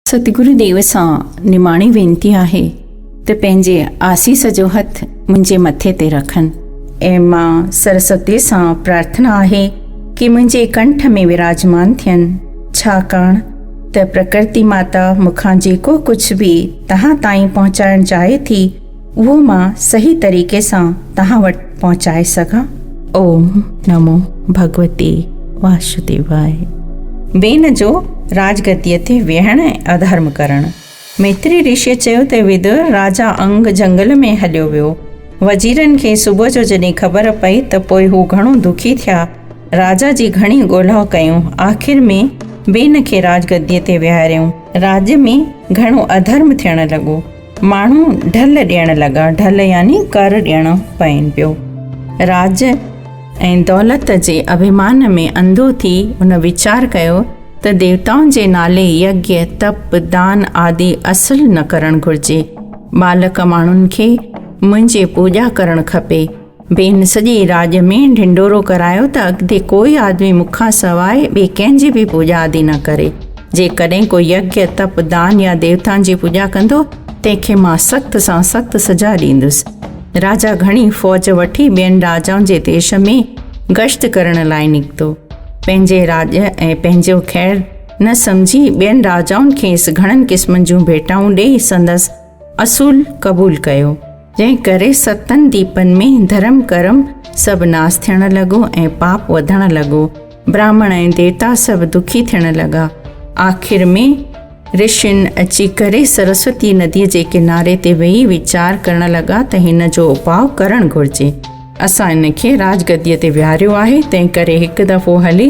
सतगुरुदेव सां निमाणी वेनती आहे त पंहिंजे आसीस जो हथ मुंहिंजे मथे ते रखनि ऐं मां सरस्वती सां प्रार्थना आहे कि मुंहिंजे कंठ में विराजमान थियनि, छाकाणि त प्रकृति माता मूंखां जेको कुझु बि तव्हां ताईं पहुचाइणु चाहे थी उहो मां सही तरीक़े सां तव्हां वटि पहुचाए सघां। ओम नमो भगवते वासुदेवाय। बेन जो राजगद्दीअ ते वेहण ऐं अधर्म करणु। मैत्री ऋषिअ चयो त विदुर राजा अंग जंगल में हलियो वियो। वज़ीरनि खे सुबुह जो जॾहिं ख़बर पई त पोइ हू घणो दुखी थिया। राजा जी घणी ॻोल्हा कयूं, आख़िर में बेन खे राजगद्दीअ ते विहारियऊं। राज्य में घणो अधर्म थियणु लॻो। माण्हू ढल ॾियणु लॻा, ढल यानी कर ॾियणो पवनि पियो। राज ऐं दौलत जे अभिमान में अंधो थी उन वीचार कयो त देवताउनि जे नाले यज्ञ, तप, दान आदि असुल न करणु घुरिजे। बालक माण्हुनि खे मुंहिंजी पूॼा करणु खपे। बेन सॼे राज में ढिंडोरो करायो त अॻिते कोई आदमी मूंखां सवाइ ॿिए कंहिंजी बि पूॼा आदि न करे। जेकॾहिं कोई यज्ञ, तप, दान या देवताउनि जी पूॼा कंदो तंहिंखे मां सख़्त सां सख़्त सजा ॾींदुसि। राजा घणी फ़ौज वठी ॿियनि राजाउनि जे देश में गश्त करण लाइ निकितो। पंहिंजे राज ऐं पंहिंजो ख़ैरु न सम्झी ॿियनि राजाउनि खेसि घणनि क़िस्मनि जूं भेटाऊं ॾेई संदसि असूल क़बूल कयो, जंहिं करे सतनि दीपनि में धर्म कर्म सभु नास थियणु लॻो ऐं पाप वधणु लॻो। ब्राह्मण ऐं देवता सभु दुखी थियणु लॻा। आख़िर में ऋषियुनि अची करे सरस्वती नदीअ जे किनारे ते वेही वीचार करणु लॻा त हिन जो उपाउ करणु घुरिजे। असां इन खे राजगद्दीअ ते विहारियो आहे, तंहिं करे हिकु दफ़ो हली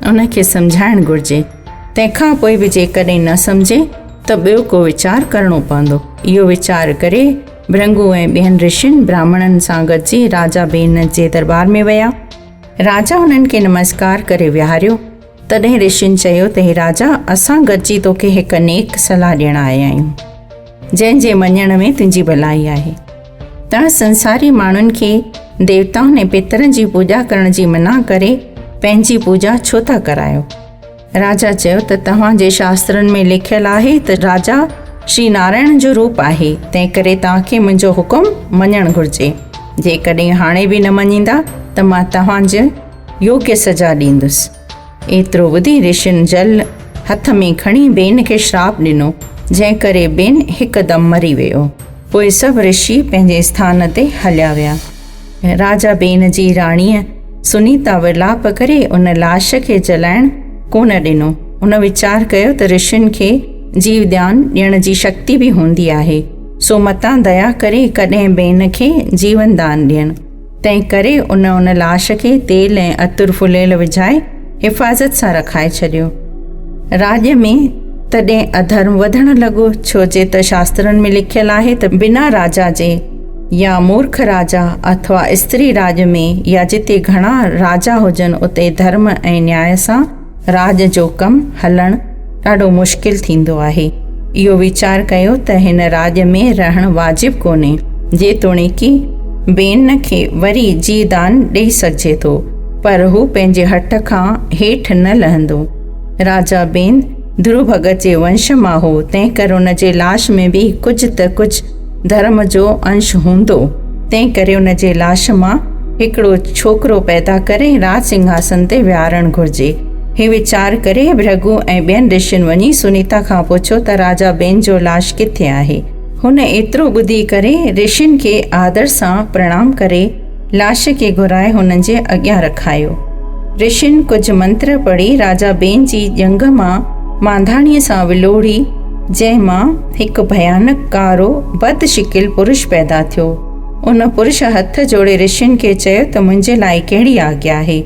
उन खे सम्झाइणु घुरिजे। तंहिंखां पोइ बि जेकॾहिं न सम्झे त ॿियो को वीचार करणो पवंदो। इहो वीचार करे भृंगु ऐं ॿियनि ऋषियुनि ब्राह्मणनि सां गॾिजी राजा बेन जे दरबार में विया। राजा हुननि खे नमस्कार करे विहारियो। तॾहिं ऋषियुनि चयो त हे राजा, असां गॾिजी तोखे हिकु नेक सलाह ॾियण आया आहियूं, जंहिंजे मञण में तुंहिंजी भलाई आहे। तव्हां संसारी माण्हुनि खे देवताउनि ऐं पितरनि जी पूॼा करण जी मना करे पंहिंजी पूॼा छो था करायो? राजा चयो त तव्हांजे शास्त्रनि में लिखियलु आहे त राजा श्री नारायण जो रूप आहे, तंहिं करे तव्हांखे मुंहिंजो हुकुम मञणु घुरिजे। जेकॾहिं हाणे बि न मञींदा त मां तव्हांजे योग्य सजा ॾींदुसि। एतिरो ॿुधी ऋषियुनि जल हथ में खणी बेन खे श्राप ॾिनो, जंहिं करे बेन हिकदमि मरी वियो। पोइ सभु ऋषि पंहिंजे स्थान ते हलिया विया। राजा बेन जी राणीअ सुनीता विलाप करे उन लाश खे जलाइण कोन ॾिनो। उन वीचार कयो त ऋषियुनि खे जीवदान ॾियण जी शक्ति बि हूंदी आहे, सो मतां दया करे कॾहिं बेन खे जीवन दान ॾियनि। तंहिं करे उन लाश खे तेल ऐं अतुर फुलियल विझाए हिफ़ाज़त सां रखाए छॾियो। राज्य में तॾहिं अधर्म वधणु लॻो, छो जे त शास्त्रनि में लिखियलु आहे त बिना राजा जे या मूर्ख राजा अथवा स्त्री राज में या जिते घणा राजा हुजनि उते धर्म ऐं न्याय सां राज जो कमु हलणु ॾाढो मुश्किल थींदो आहे। इहो वीचार कयो त हिन राज में रहणु वाजिबु कोन्हे, जेतोणीकि बेन खे वरी जीवदान ॾेई सघिजे थो, पर हू पंहिंजे हठ खां हेठि न लहंदो। राजा बेन ध्रुव भगत जे वंश मां हो, तंहिं करे उन जे लाश में बि कुझु त कुझु धर्म जो अंश हूंदो। तंहिं करे उन जे लाश मां हिकिड़ो छोकिरो पैदा करे राज सिंहासन ते विहारणु घुरिजे। ही वीचार करे भृगु ऐं ॿियनि ऋषियुनि वञी सुनीता खां पुछियो त राजा बेन जो लाश किथे आहे। हुन एतिरो ॿुधी करे ऋषियुनि खे आदर सां प्रणाम करे लाश खे घुराए हुननि जे अॻियां रखायो। ऋषियुनि कुझु मंत्र पढ़ी राजा बेन जी ॼंघ मां मांधाणीअ सां विलोड़ी, जंहिं मां हिकु भयानक कारो बदशिकिल पुरुष पैदा थियो। उन पुरुष हथ जोड़े ऋषियुनि खे चयो त मुंहिंजे लाइ कहिड़ी आज्ञा आहे।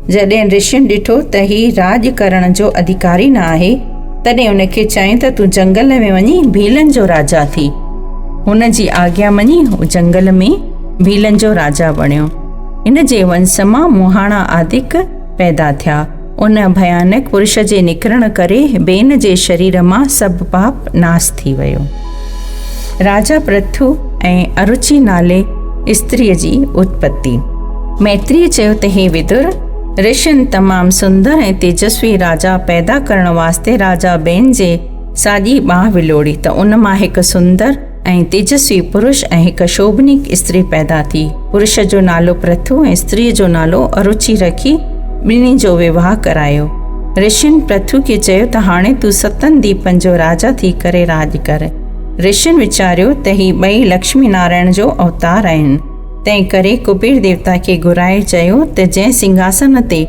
जॾहिं ऋषियुनि ॾिठो त ही राज करण जो अधिकारी न आहे, तॾहिं उन खे चयईं त तूं जंगल में वञी भीलनि जो राजा थी। हुन जी आज्ञा मञी हू जंगल में भीलनि जो राजा बणियो। इन जे वंश मां मुहाणा आदिक पैदा थिया। उन भयानक पुरुष जे निकिरण करे बेन जे शरीर मां सभु पाप नास थी वियो। राजा पृथु ऐं अरुचि नाले स्त्रीअ जी उत्पत्ति। मैत्रीअ चयो त हे विदुर, ऋषियुनि तमामु सुंदर ऐं तेजस्वी राजा पैदा करण वास्ते राजा बेन जे साॼी बाहि विलोड़ी त उन मां हिकु सुंदर ऐं तेजस्वी पुरुष ऐं हिकु शोभनीक स्त्री पैदा थी। पुरुष जो नालो प्रथु ऐं स्त्रीअ जो नालो अरुचि रखी ॿिन्ही जो विवाह करायो। ऋषियुनि प्रथु खे चयो त हाणे तूं 7 दीपनि जो राजा थी करे राज कर। ऋषियुनि वीचारियो त ही ॿई लक्ष्मी नारायण जो अवतार आहिनि। तंहिं करे कुबेर देवता खे घुराए चयो त जंहिं सिंघासन ते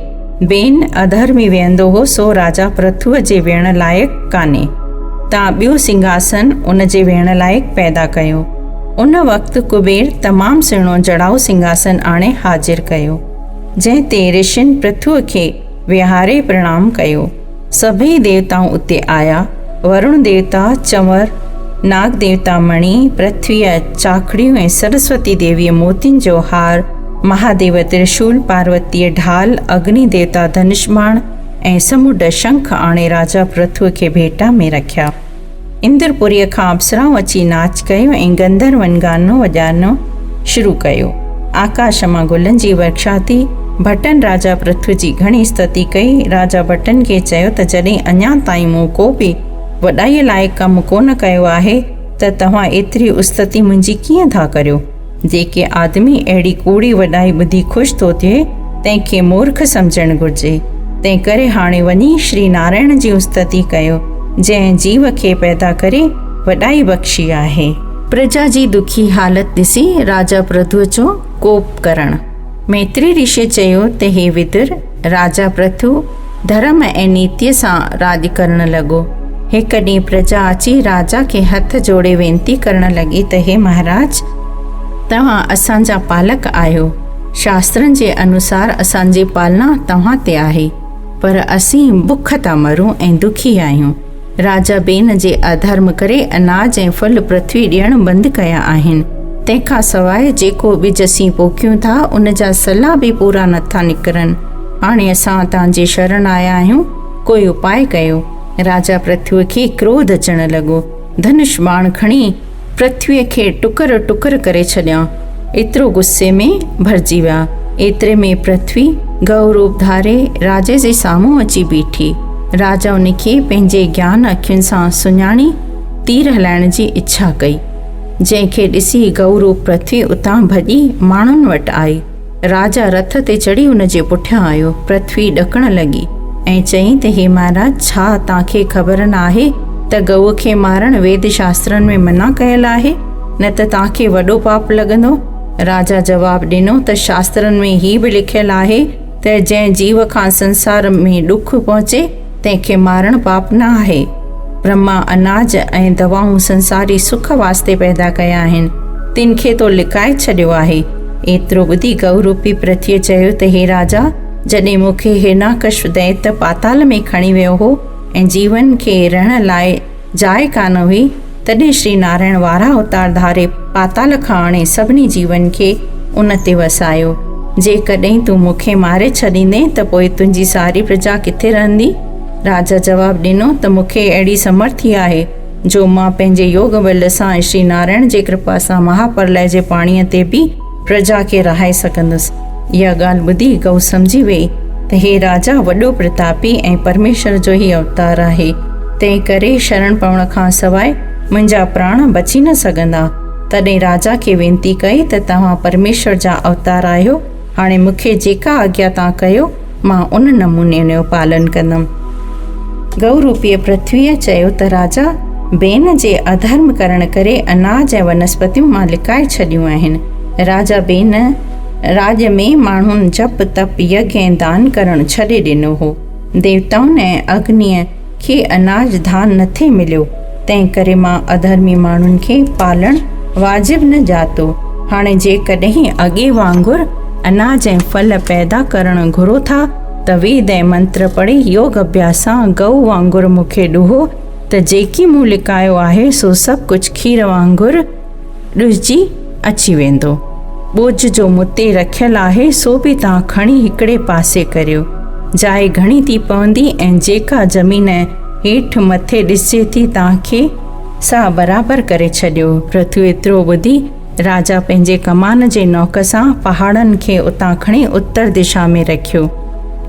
बेन अधर्मी वेहंदो हो सो राजा पृथुअ जे वेहण लाइक़ु कान्हे। तव्हां ॿियो सिंघासन उन जे वेहण लाइक़ु पैदा कयो। उन वक़्तु कुबेर तमामु सुहिणो जड़ाऊ सिंघासन आणे हाज़िर कयो, जंहिं ते ऋषियुनि पृथुअ खे विहारे प्रणाम कयो। सभई देवताऊं उते आया। वरुण देवता चंवर, नाग देवता मणि, पृथ्वीअ चाकड़ियूं ऐं सरस्वती देवीअ मोतियुनि जो हार, महादेव त्रिशूल, पार्वतीअ ढाल, अग्नि देवता धनुष्बाण ऐं समुंड शंख आणे राजा पृथुअ खे भेटा में रखिया। इंद्रपुरीअ खां अप्सराऊं अची नाच कयो ऐं गंधर्वनि गानो वॼाइणो शुरू कयो। आकाश मां गुलनि जी वर्षा थी। भटनि राजा पृथ्वी जी घणी स्तुति कई। राजा भटनि खे चयो त जॾहिं अञा ताईं मूं को बि वॾाईअ लाइ कमु कोन कयो आहे त तव्हां एतिरी उस्तति मुंहिंजी कीअं था करियो। जेके आदमी अहिड़ी कूड़ी वॾाई ॿुधी ख़ुशि थो थिए तंहिंखे मूर्ख सम्झणु घुरिजे। तंहिं करे हाणे वञी श्री नारायण जी उस्तति कयो, जंहिं जीव खे पैदा करे वॾाई बख़्शी आहे। प्रजा जी दुखी हालत ॾिसी राजा पृथु जो कोप करणु। मैत्री ऋषि चयो त हे विदुर, राजा पृथु धर्म ऐं नीतिअ सां राज करणु लॻो। हिकु ॾींहुं प्रजा अची राजा खे हथ जोड़े वेनती करणु लॻी त हे महाराज, तव्हां असांजा पालक आहियो। शास्त्रनि जे अनुसार असांजी पालना तव्हां ते आहे, पर असीं बुख था मरूं ऐं दुखी आहियूं। राजा बेन जे अधर्म करे अनाज ऐं फल पृथ्वी ॾियणु बंदि कया आहिनि। तंहिंखां सवाइ जेको ॿिज असीं पोखियूं था उन जा सला बि पूरा नथा निकिरनि। हाणे असां तव्हांजे शरण आया आहियूं, कोई उपाय कयो। राजा पृथ्वीअ खे क्रोध अचणु लॻो। धनुष बाण खणी पृथ्वीअ खे टुकर टुकर करे छॾियां। एतिरो गुस्से में भरिजी विया। एतिरे में पृथ्वी गौ रूप धारे राजे जे साम्हूं अची बीठी। राजा उन खे पंहिंजे ज्ञान अखियुनि सां सुञाणी तीर हलाइण जी इच्छा कई, जंहिंखे ॾिसी गौ रूप पृथ्वी उतां भॼी माण्हुनि वटि आई। राजा रथ ते चढ़ी हुन जे पुठियां आयो। पृथ्वी ॾकणु लॻी ऐं चयईं त हे महाराज, छा तव्हांखे ख़बर न आहे त गऊ खे मारणु वेद शास्त्रनि में मना कयल आहे, न त तव्हांखे वॾो पाप लॻंदो। राजा जवाबु ॾिनो त शास्त्रनि में हीउ बि लिखियलु आहे त जंहिं जीव खां संसार में ॾुख पहुचे तंहिंखे मारणु पाप न आहे। ब्रह्मा अनाज ऐं दवाऊं संसारी सुख वास्ते पैदा कया आहिनि, तिन खे तो लिकाए छॾियो आहे। एतिरो ॿुधी गौ रूपी पृथ्वीअ चयो त हे राजा, जॾहिं मूंखे हिरण्यकश्यप दैत्य पाताल में खणी वियो हो ऐं जीवन खे रहण लाइ जाइ कान हुई, तॾहिं श्री नारायण वारा अवतार धारे पाताल खां आणे सभिनी जीवन खे उन ते वसायो। जेकॾहिं तूं मूंखे मारे छॾींदे त पोइ तुंहिंजी सारी प्रजा किथे रहंदी? राजा जवाबु ॾिनो त मूंखे अहिड़ी समर्थी आहे जो मां पंहिंजे योग बल सां श्री नारायण जे कृपा सां महाप्रलय जे पाणीअ ते बि प्रजा खे रहाए सघंदुसि। इहा ॻाल्हि ॿुधी गऊ सम्झी वई त हे राजा वॾो प्रतापी ऐं परमेश्वर जो ई अवतार आहे। तंहिं करे शरण पवण खां सवाइ मुंहिंजा प्राण बची न सघंदा। तॾहिं राजा खे वेनती कई त तव्हां परमेश्वर जा अवतार आहियो। हाणे मूंखे जेका आज्ञा तव्हां कयो मां उन नमूने जो पालन कंदमि। गौ रूपीअ पृथ्वीअ चयो त राजा, बेन जे अधर्म करण करे अनाज ऐं वनस्पतियूं मां लिकाए छॾियूं आहिनि। राजा बेन राज में माण्हुनि जप तप यज्ञ ऐं दान करणु छॾे ॾिनो हो। देवताउनि ऐं अग्नीअ खे अनाज धान नथे मिलियो, तंहिं करे मां अधर्मी माण्हुनि खे पालणु वाजिबु न ॼातो। हाणे जेकॾहिं अॻे वांगुरु अनाज ऐं फल पैदा करणु घुरो था त वेद ऐं मंत्र पढ़ी योग अभ्यास सां गऊ वांगुरु मूंखे ॾुहो त जेकी मूं लिकायो आहे सो सभु कुझु खीर वांगुरु ॾुसिजी अची वेंदो। ॿोझ जो मुते रखियलु आहे सो बि तव्हां खणी हिकिड़े पासे करियो। जाइ घणी थी पवंदी ऐं जेका ज़मीन हेठि मथे ॾिसे थी तव्हांखे सा बराबरि करे छॾियो। पृथ्वी एतिरो ॿुधी राजा पंहिंजे कमान जे नौक सां पहाड़नि खे उतां खणी उत्तर दिशा में रखियो।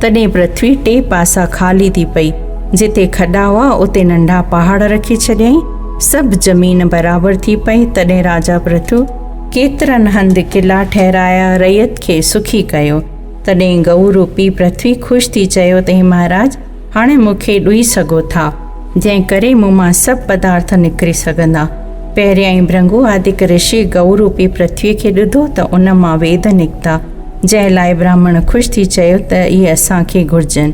तॾहिं पृथ्वी टे पासा ख़ाली थी पई जिते खॾा हुआ उते नंढा पहाड़ रखी छॾियईं। सभु ज़मीन बराबरि थी पई। तॾहिं राजा पृथु केतिरनि हंधि किला ठहिराया, रैयत खे सुखी कयो। तॾहिं गऊ रूपी पृथ्वी ख़ुशि थी चयो त हे महाराज, हाणे मूंखे ॾुई सघो था, जंहिं करे मूं मां सभु पदार्थ निकिरी सघंदा। पहिरियां ई भृंगु आदिक ऋषि गऊ रूपी पृथ्वीअ खे ॾिधो त उन मां वेद निकिता, जंहिं लाइ ब्राह्मण ख़ुशि थी चयो त इहे असांखे घुरिजनि।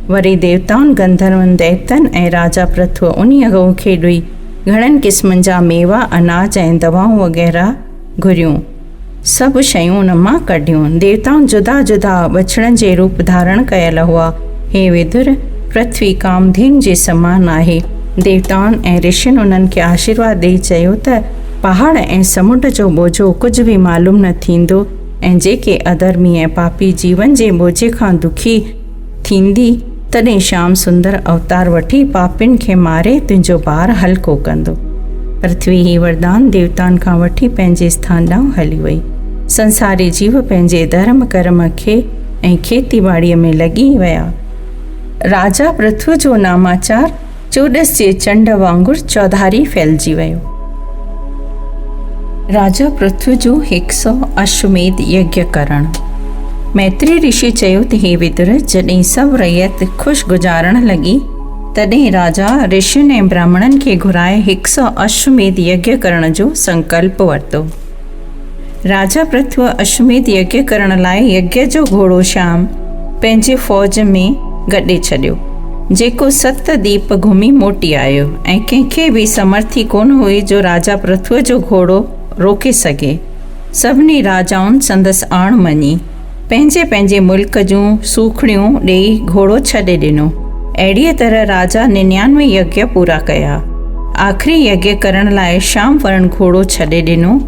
वरी देवताउनि, गंधर्वनि, दैतनि ऐं राजा पृथुअ उन्हीअ गऊ खे ॾुई घणनि क़िस्मनि जा मेवा, अनाज ऐं दवाऊं वग़ैरह घुरियूं। सभु शयूं उन मां कढियूं। देवताउनि जुदा जुदा बछड़नि जे रूप धारण कयल हुआ। हे विदुर, पृथ्वी कामधेनु जे समान आहे। देवताउनि ऐं ऋषियुनि उन्हनि खे आशीर्वाद ॾेई चयो त पहाड़ ऐं समुंड जो बोझो कुझु बि मालूम न थींदो, ऐं जेके अधर्मी ऐं पापी जीवन जे बोझे खां दुखी थींदी, तॾहिं श्याम सुंदर अवतार वठी पापियुनि खे मारे तुंहिंजो भार हल्को कंदो। पृथ्वी ही वरदान देवताउनि खां वठी पंहिंजे स्थान ॾांहुं हली वई। संसारी जीव पंहिंजे धर्म कर्म खे ऐं खेती ॿाड़ीअ में लॻी विया। राजा पृथ्वी जो नामाचार चोॾस जे चंड वांगुरु चौधारी फैलिजी वियो। राजा पृथ्वी जो 100 अश्वमेध यज्ञ करणु। मैत्री ऋषि चयो त हे विदुर, जॾहिं सभु रैयत ख़ुशि गुज़ारण लॻी, तॾहिं राजा ऋषियुनि ऐं ब्राह्मणनि खे घुराए 100 अश्वमेध यज्ञ करण जो संकल्प वरितो। राजा पृथ्वी अश्वमेध यज्ञ करण लाइ यज्ञ जो घोड़ो श्याम पंहिंजे फ़ौज में गॾे छॾियो, जेको 7 दीप घुमी मोटी आयो, ऐं कंहिंखे बि समर्थी कोन हुई जो राजा पृथ्वी जो घोड़ो रोके सघे। सभिनी राजाउनि संदसि आण मञी पंहिंजे पंहिंजे मुल्क जूं सूखड़ियूं ॾेई घोड़ो छॾे ॾिनो। अहिड़ीअ तरह राजा 99 यज्ञ पूरा कया। आख़िरी यज्ञ करण लाइ श्याम वर्ण घोड़ो छॾे ॾिनो।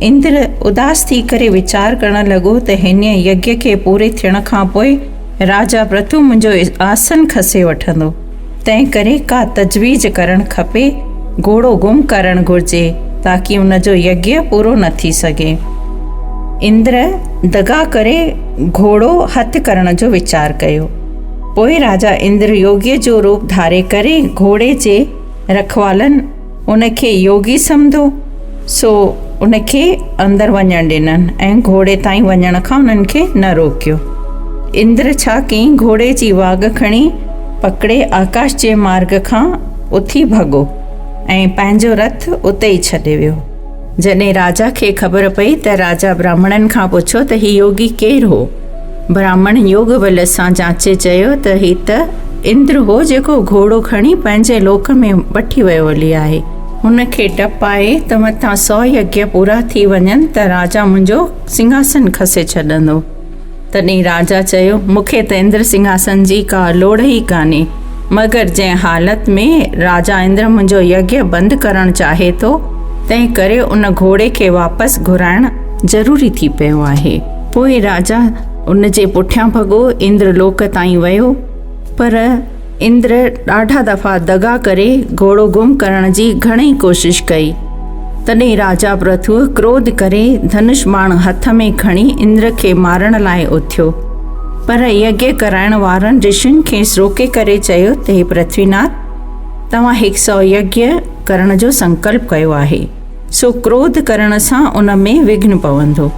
इंद्र उदास थी करे वीचार करण लॻो त हिन यज्ञ खे पूरे थियण खां पोइ राजा पृथु मुंहिंजो आसन खसे वठंदो, तंहिं करे का तजवीज़ करणु खपे, घोड़ो गुम करणु घुरिजे ताकी उनजो यज्ञ पूरो न थी सघे। इंद्र दगा करे घोड़ो हथु करण जो वीचार कयो। पोइ राजा इंद्र योगीअ जो रूप धारे करे घोड़े जे रखवालनि उनखे योगी सम्झो, सो उनखे अंदरि वञणु ॾिननि ऐं घोड़े ताईं वञण खां उन्हनि खे न रोकियो। इंद्र छा कयईं, घोड़े जी वाघ खणी पकड़े आकाश जे मार्ग खां उथी भॻो ऐं पंहिंजो रथ उते ई छॾे वियो। जॾहिं राजा खे ख़बर पई त राजा ब्राह्मणनि खां पुछो त ही योगी केरु हो। ब्राह्मण योग बल सां जांचे चयो त ही त इंद्र हो, जेको घोड़ो खणी पंहिंजे लोक में वठी वियो हली आहे। हुनखे डपु आहे त मथां 100 यज्ञ पूरा थी वञनि त राजा मुंहिंजो सिंहासन खसे छॾंदो। तॾहिं राजा चयो, मूंखे त इंद्र सिंहासन जी का लोड़ ई कान्हे, मगर जंहिं हालत में राजा इंद्र मुंहिंजो यज्ञ बंदि करणु चाहे थो, तंहिं करे उन घोड़े खे वापसि घुराइणु ज़रूरी थी पियो आहे। पोइ राजा उन जे पुठियां भॻो, इंद्र लोक ताईं वियो, पर इंद्र ॾाढा दफ़ा दगा करे घोड़ो गुम करण जी घणेई कोशिशि कई। तॾहिं राजा पृथु क्रोध करे धनुष बाण हथ में खणी इंद्र खे मारण लाइ उथियो, पर यज्ञ कराइण वारनि ऋषियुनि खे रोके करे चयो त हे पृथ्वीनाथ, तव्हां 100 यज्ञ करण जो संकल्प कयो आहे, सो क्रोध करण सां उन में विघ्न पवंदो,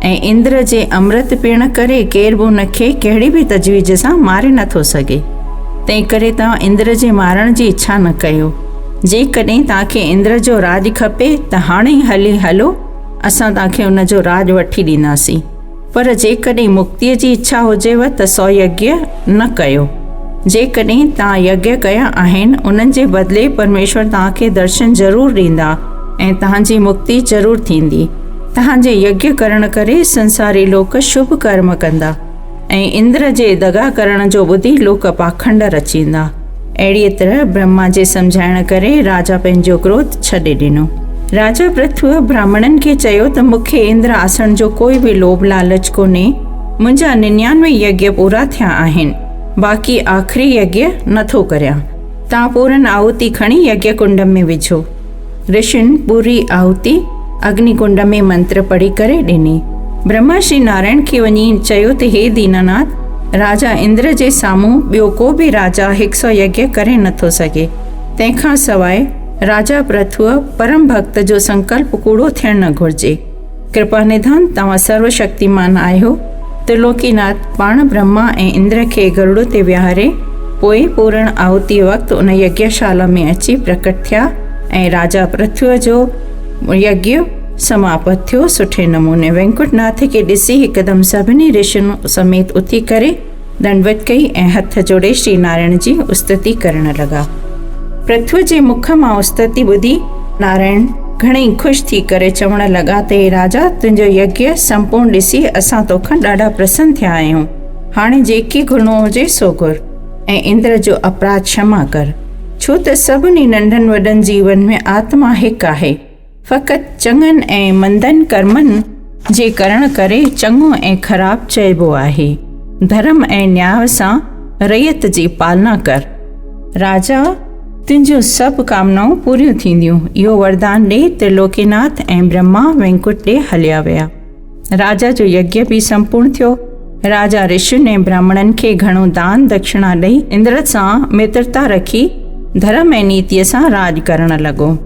ऐं इंद्र जे अमृत पीअण करे केर बि उनखे कहिड़ी बि तजवीज़ सां मारे नथो सघे। तंहिं करे तव्हां इंद्र जे मारण जी इच्छा न कयो। जेकॾहिं तव्हांखे इंद्र जो राज खपे त हाणे ई हली हलो, असां तव्हांखे उन जो राज वठी ॾींदासीं, पर जेकॾहिं मुक्तीअ जी इच्छा हुजेव त 100 यज्ञ न कयो। जेकॾहिं तव्हां यज्ञ कया आहिनि, उन्हनि जे बदिले परमेश्वर तव्हांखे दर्शन ज़रूरु ॾींदा ऐं तव्हांजी मुक्ति ज़रूरु थींदी। तव्हांजे यज्ञ करण करे संसारी लोक शुभ कर्म कंदा ऐं इंद्र जे दगा करण जो ॿुधी लोक पाखंड रचींदा। अहिड़ीअ तरह ब्रह्मा जे सम्झाइण करे राजा पंहिंजो क्रोध छॾे ॾिनो। राजा पृथ्वी ब्राह्मणनि खे चयो त मूंखे इंद्र आसन जो कोई बि लोभ लालच कोन्हे। मुंहिंजा 99 यज्ञ पूरा थिया आहिनि, बाक़ी आख़िरी यज्ञ नथो करियां। तव्हां पूरन आहुति खणी यज्ञ कुंड में विझो। ऋषियुनि पूरी आहुति अग्नि कुंड में मंत्र पढ़ी करे ॾिनी। ब्रह्मा श्री नारायण खे वञी चयो त हे दीनानाथ, राजा इंद्र जे साम्हूं ॿियो को बि राजा 100 यज्ञ करे नथो सघे। तंहिंखां सवाइ राजा पृथुअ परम भक्त जो संकल्प कूड़ो थियणु न घुरिजे। कृपा निधान तव्हां सर्वशक्तिमान आहियो। त्रिलोकीनाथ पाण ब्रह्मा ऐं इंद्र खे गरुड़ ते विहारे पोइ पूर्ण आहुति वक़्तु उन यज्ञशाला में अची प्रकट थिया ऐं राजा पृथ्वीअ जो यज्ञ समाप्त थियो। सुठे नमूने वेंकुटनाथ खे ॾिसी हिकदमि सभिनी ऋषियुनि समेत उथी करे दंडवत कई ऐं हथ जोड़े श्री नारायण जी उस्तति करण लॻा। पृथ्वी जे मुख मां उस्तति ॿुधी नारायण घणेई ख़ुशि थी करे चवण लॻा त हे राजा, तुंहिंजो यज्ञ संपूर्ण ॾिसी असां तोखां ॾाढा प्रसन्न थिया आहियूं। हाणे जेकी घुरिणो हुजे सो घुर ऐं इंद्र जो अपराध क्षमा कर, छो त सभिनी नंढनि वॾनि जीवन में आत्मा हिकु आहे। फ़क़ति चङनि ऐं मंदनि कर्मनि जे करण करे चङो ऐं ख़राबु चइबो आहे। धर्म ऐं न्याय सां रैयत जी पालना कर। राजा, तुंहिंजूं सभु कामनाऊं पूरियूं थींदियूं, इहो वरदान ॾे। त्रिलोकीनाथ ऐं ब्रह्मा वेंकुट ॾे हलिया विया। राजा जो यज्ञ बि संपूर्ण थियो। राजा ऋषियुनि ऐं ब्राह्मणनि खे घणो दान दक्षिणा ॾेई इंद्र सां मित्रता रखी धर्म ऐं नीतिअ सां राज करण लॻो।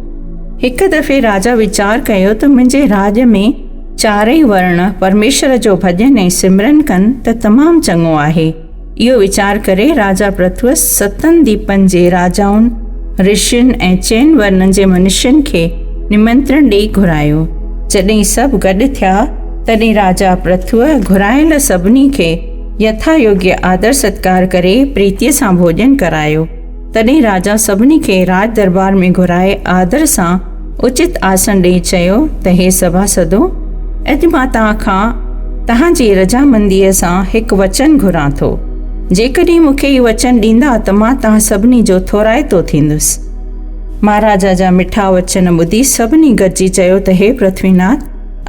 हिकु दफ़े राजा वीचार कयो त मुंहिंजे राज में चारई वर्ण परमेश्वर जो भॼन ऐं सिमरन कनि त तमामु चङो आहे। इहो वीचार करे राजा पृथ्वी 7 दीपनि जे राजाउनि, ऋषियुनि ऐं 4 वर्णनि जे मनुष्यनि खे निमंत्रण ॾेई घुरायो। जॾहिं सभु गॾु थिया तॾहिं राजा पृथ्वी घुरायल सभिनी खे यथायोग्य आदर सत्कार करे प्रीतीअ सां भोजन करायो। तॾहिं राजा सभिनी खे राज दरबार में घुराए आदर सां उचित आसन ॾेई चयो त हे सभासदो, अॼु मां तव्हांजी रजामंदीअ सां हिकु वचन घुरां थो। जेकॾहिं मूंखे इहो वचन ॾींदा त मां तव्हां सभिनी जो थोराइतो थींदुसि। महाराजा जा मिठा वचन ॿुधी सभिनी गॾिजी चयो त हे पृथ्वीनाथ,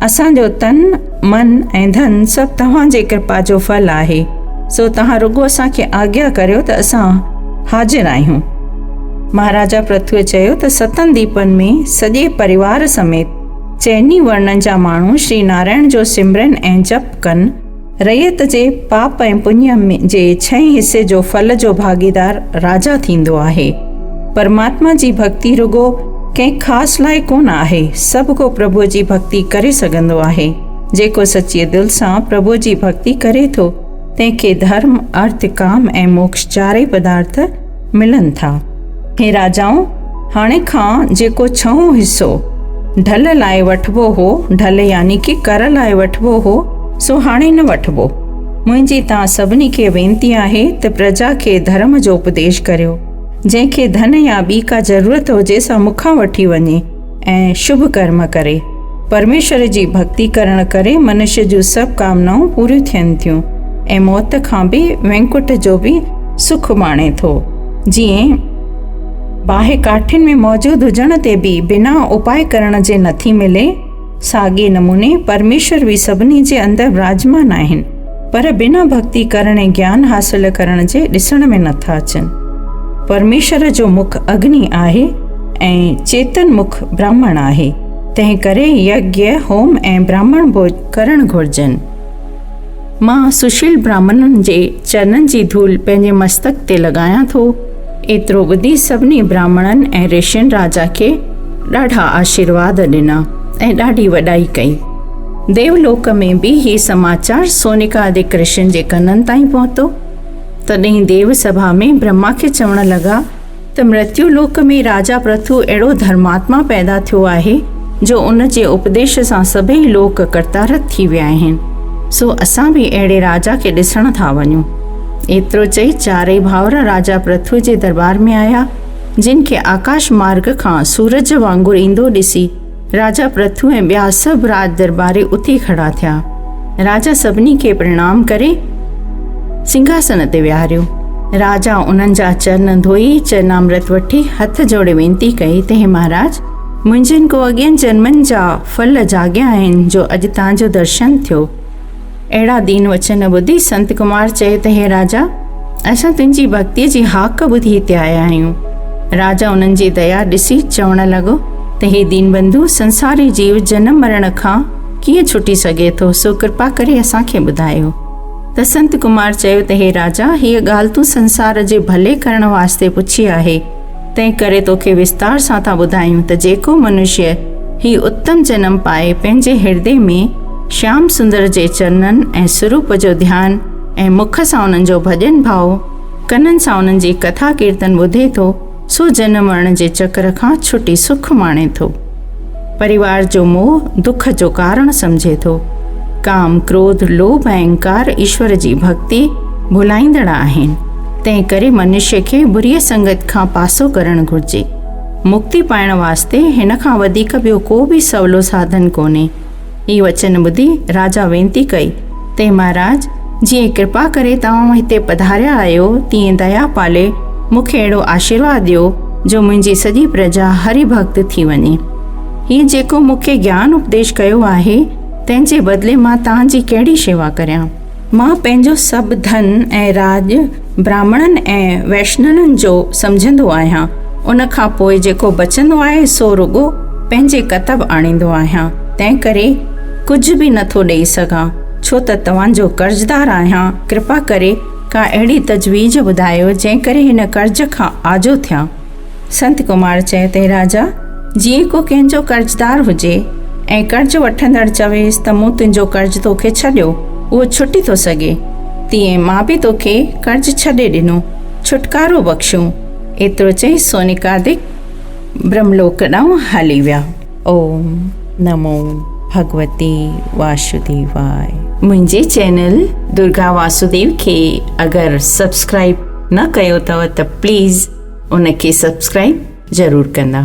असांजो तन मन ऐं धन सभु तव्हांजे कृपा जो फल आहे, सो तव्हां रुॻो असांखे आज्ञा करियो त असां हाज़िर आहियूं। महाराजा पृथ्वी चयो त 7 दीपनि में सॼे परिवार समेत 4 वर्णनि जा माण्हू श्री नारायण जो सिमरन ऐं जप कनि। रैयत जे पाप ऐं पुण्य जे 6 हिसे जो फल जो भागीदार राजा थींदो आहे। परमात्मा जी भक्ति रुॻो कंहिं ख़ासि लाइ कोन आहे, सभु को प्रभुअ जी भक्ति करे सघंदो आहे। जेको सच्चे दिलि सां प्रभुअ जी भक्ति करे थो तंहिंखे धर्म, अर्थ, काम ऐं मोक्ष 4 पदार्थ मिलनि था। हे राजाऊं, हाणे खां जेको 6 हिसो ढल लाइ वठिबो हो, ढल यानी कि कर लाइ वठिबो हो, सो हाणे न वठिबो। मुंहिंजी तव्हां सभिनी खे वेनती आहे त प्रजा खे धर्म जो उपदेश करियो। जंहिंखे धन या ॿी का ज़रूरत हुजे सा मूंखां वठी वञे ऐं शुभ कर्म करे। परमेश्वर जी भक्ति करण करे मनुष्य जूं सभु कामनाऊं पूरियूं थियनि थियूं ऐं मौत खां बि वेंकुट जो बि सुख माणे थो। जीअं बाहि काठियुनि में मौजूदु हुजण ते बि बिना उपाय करण जे नथी मिले, साॻे नमूने परमेश्वर बि सभिनी जे अंदरि विराजमान आहिनि, पर बिना भक्ति करण ऐं ज्ञान हासिल करण जे ॾिसण में नथा अचनि। परमेश्वर जो मुख अग्नि आहे ऐं चेतन मुख ब्राह्मण आहे, तंहिं करे यज्ञ, होम ऐं ब्राह्मण भोज करणु घुरिजनि। मां सुशील ब्राह्मणनि जे चरणनि जी धूल पंहिंजे मस्तक ते लॻायां थो। एतिरो ॿुधी सभिनी ब्राह्मणनि ऐं ऋषियुनि राजा खे ॾाढा आशीर्वाद ॾिना ऐं ॾाढी वॾाई कई। देवलोक में बि हीउ समाचार सोनिकादिक ऋषियुनि जे कननि ताईं पहुतो। तॾहिं देव सभा में ब्रह्मा खे चवण लॻा त मृत्यु लोक में राजा पृथु अहिड़ो धर्मात्मा पैदा थियो आहे जो उन जे उपदेश सां सभई लोक कर्तारत थी विया आहिनि, सो असां बि अहिड़े राजा खे ॾिसण था वञूं। एतिरो चई 4 भाउर राजा पृथ्वी जे दरबार में आया, जिन खे आकाश मार्ग खां सूरज वांगुरु ईंदो ॾिसी राजा पृथु ऐं ॿिया सभु राज दरबारी उथी खड़ा थिया। राजा सभिनी खे प्रणाम करे सिंघासन ते विहारियो। राजा उन्हनि जा चरण धोई चरणामृत वठी हथ जोड़े वेनती कई त हे महाराज, मुंहिंजनि को अॻियनि जन्मनि जा फल जाॻिया आहिनि जो अॼु तव्हांजो दर्शन थियो। अहिड़ा दीन वचन ॿुधी संत कुमार चए त हे राजा, असां तुंहिंजी भक्तीअ जी हाक ॿुधी हिते आया आहियूं। राजा उन्हनि जी दया ॾिसी चवण लॻो त हे दीनबंधु, संसारी जीव जनम मरण खां कीअं छुटी सघे थो, सो कृपा करे असांखे ॿुधायो। त संत कुमार चयो त हे राजा, हीअ ॻाल्हि तूं संसार जे भले करण वास्ते पुछी आहे, तंहिं करे तोखे विस्तार सां था ॿुधायूं त जेको मनुष्य ही उत्तम जनम पाए पंहिंजे हृदय में श्याम सुंदर जे चरणनि ऐं स्वरूप जो ध्यानु ऐं मुख सां उन्हनि जो भॼन भाव, कननि सां उन्हनि जी कथा कीर्तन ॿुधे थो, सो जनम मरण जे चक्र खां छुटी सुख माणे थो। परिवार जो मोह दुख जो कारण समझे थो। काम, क्रोध, लोभ ऐं अहंकार ईश्वर जी भक्ति भुलाईंदड़ आहिनि। तंहिं करे मनुष्य खे बुरी संगत खां पासो करणु घुर्जे। मुक्ति पाइण वास्ते हिन खां वधीक ॿियो को बि सवलो साधन कोन्हे। ही वचन ॿुधी राजा वेनती कई, ते महाराज, जीअं कृपा करे तव्हां हिते पधारिया आहियो, तीअं दया पाले मूंखे अहिड़ो आशीर्वाद ॾियो जो मुंहिंजी सॼी प्रजा हरिभक्त थी वञे। हीउ जेको मूंखे ज्ञान उपदेश कयो आहे, तंहिंजे बदिले मां तव्हांजी कहिड़ी शेवा करियां? मां पंहिंजो सभु धन ऐं राज ब्राह्मणनि ऐं वैष्णवनि जो सम्झंदो आहियां। उन खां पोइ जेको बचंदो आहे सो रुगो पंहिंजे कतब आणींदो आहियां। तंहिं करे कुझु बि नथो ॾेई सघां, छो त तव्हांजो कर्ज़दार आहियां। कृपा करे का अहिड़ी तजवीज़ ॿुधायो जंहिं करे हिन कर्ज़ खां आजो थियां। संत कुमार चए ते राजा, जीअं को कंहिंजो कर्ज़दार हुजे ऐं कर्ज़ वठंदड़ चवेसि त मूं तुंहिंजो कर्ज़ तोखे छॾियो, उहो छुटी थो सघे, तीअं मां बि तोखे कर्ज़ छॾे ॾिनो, छुटकारो बख़्शूं। एतिरो चई सोनिकादिक ब्रह्मलोक ॾांहुं हली विया। ओम नमो भगवते वासुदेवाय। मुंहिंजे चैनल दुर्गा वासुदेव खे अगरि सब्सक्राइब न कयो अथव त प्लीज़ उनखे सब्सक्राइब ज़रूरु कंदा।